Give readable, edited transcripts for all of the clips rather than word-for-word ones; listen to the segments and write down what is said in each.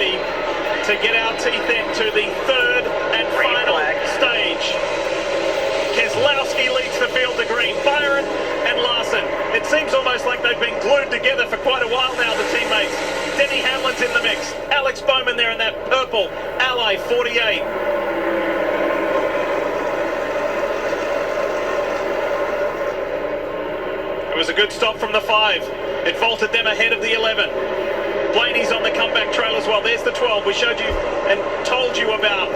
ready to get our teeth into the third and final stage. Keselowski leads the field to green. Byron and Larson. It seems almost like they've been glued together for quite a while now, the teammates. Denny Hamlin's in the mix. Alex Bowman there in that purple Ally 48. It was a good stop from the 5. It vaulted them ahead of the 11. Blaney's on the comeback trail as well. There's the 12. We showed you and told you about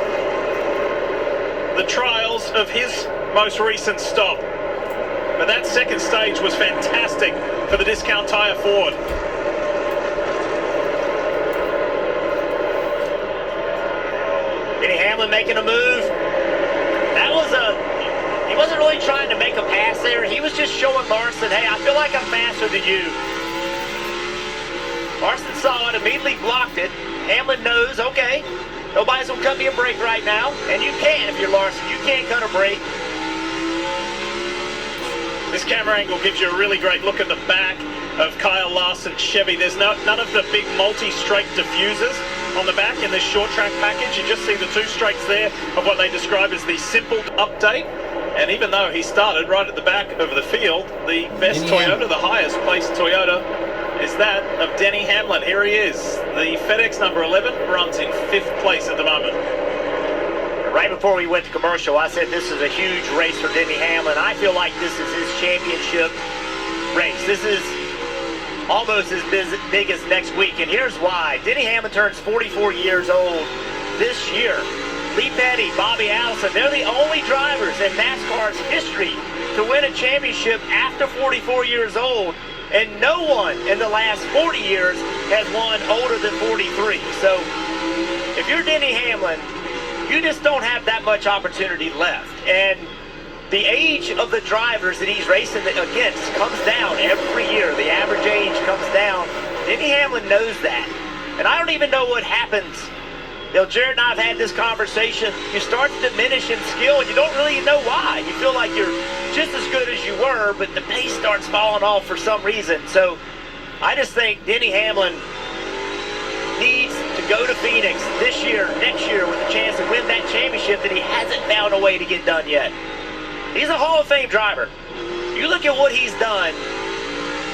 the trials of his most recent stop. But that second stage was fantastic for the Discount Tire Ford. Denny Hamlin making a move. He wasn't really trying to make a pass there. He was just showing Larson, hey, I feel like I'm faster than you. Larson saw it, immediately blocked it. Hamlin knows, okay, nobody's going to cut me a break right now. And you can if you're Larson. You can't cut a break. This camera angle gives you a really great look at the back of Kyle Larson's Chevy. There's none of the big multi-strake diffusers on the back in this short track package. You just see the 2 strakes there of what they describe as the simple update. And even though he started right at the back of the field, the best Toyota, the highest placed Toyota, is that of Denny Hamlin. Here he is. The FedEx number 11 runs in 5th place at the moment. Right before we went to commercial, I said this is a huge race for Denny Hamlin. I feel like this is his championship race. This is almost as big as next week, and here's why. Denny Hamlin turns 44 years old this year. Lee Petty, Bobby Allison, they're the only drivers in NASCAR's history to win a championship after 44 years old, and no one in the last 40 years has won older than 43. So if you're Denny Hamlin, you just don't have that much opportunity left. And the age of the drivers that he's racing against comes down every year. The average age comes down. Denny Hamlin knows that. And I don't even know what happens. You know, Jared and I have had this conversation. You start to diminish in skill, and you don't really know why. You feel like you're just as good as you were, but the pace starts falling off for some reason. So I just think Denny Hamlin needs to go to Phoenix this year, next year, with a chance to win that championship that he hasn't found a way to get done yet. He's a Hall of Fame driver. You look at what he's done,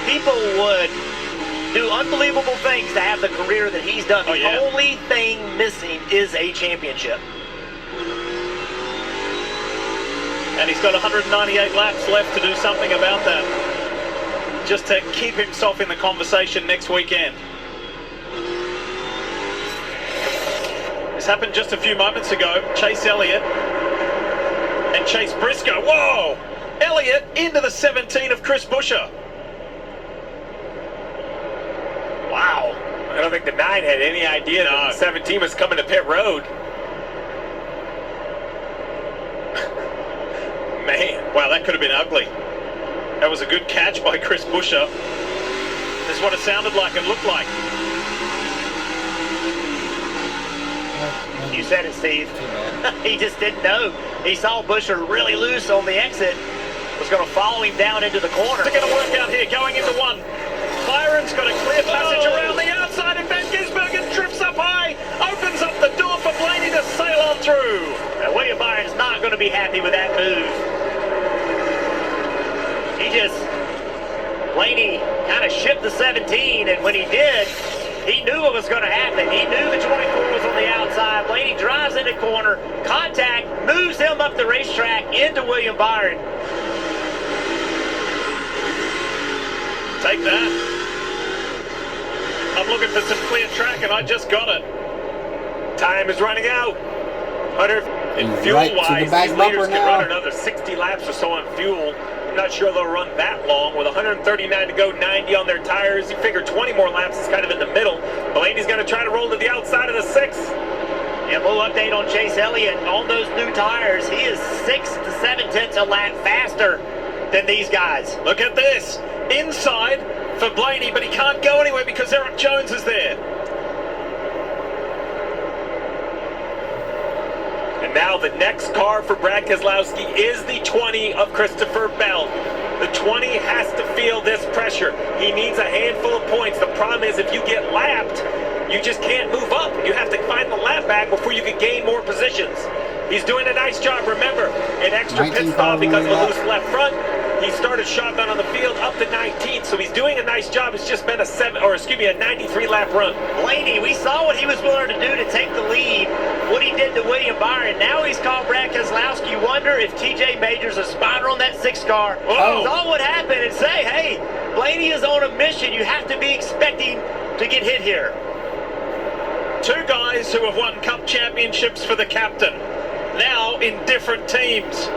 people would do unbelievable things to have the career that he's done. The only thing missing is a championship. And he's got 198 laps left to do something about that, just to keep himself in the conversation next weekend. This happened just a few moments ago. Chase Elliott and Chase Briscoe. Whoa! Elliott into the 17 of Chris Buescher. Wow. I don't think the 9 had any idea that the 17 was coming to pit road. Man, wow, that could have been ugly. That was a good catch by Chris Buescher. This is what it sounded like and looked like. You said it, Steve. He just didn't know. He saw Buescher really loose on the exit. Was going to follow him down into the corner. They're going to work out here, going into 1. Byron's got a clear passage around the outside, and Van Gisbergen trips up high, opens up the door for Blaney to sail on through. Now, William Byron's not going to be happy with that move. Blaney kind of shipped the 17, and when he did, he knew what was going to happen. He knew the 24 was on the outside. Blaney drives into corner, contact, moves him up the racetrack into William Byron. Take that. I'm looking for some clear track, and I just got it. Time is running out. And fuel-wise, these leaders can run another 60 laps or so on fuel. I'm not sure they'll run that long. With 139 to go, 90 on their tires. You figure 20 more laps is kind of in the middle. Blaney's going to try to roll to the outside of the 6. And we'll update on Chase Elliott. On those new tires, he is 6 to 7 tenths a lap faster than these guys. Look at this. Inside for Blaney, but he can't go anywhere because Eric Jones is there. And now the next car for Brad Keselowski is the 20 of Christopher Bell. The 20 has to feel this pressure. He needs a handful of points. The problem is if you get lapped, you just can't move up. bag before you could gain more positions. He's doing a nice job. Remember, an extra pit stop because of a loose left front. He started shotgun on the field up to 19th, so he's doing a nice job. It's just been a 93 lap run. Blaney, we saw what he was willing to do to take the lead, what he did to William Byron. Now he's called Brad Keselowski. You wonder if TJ Major's a spotter on that 6 car. Whoa. Saw what happened and say, hey, Blaney is on a mission. You have to be expecting to get hit here. Two guys who have won cup championships for the captain, now in different teams.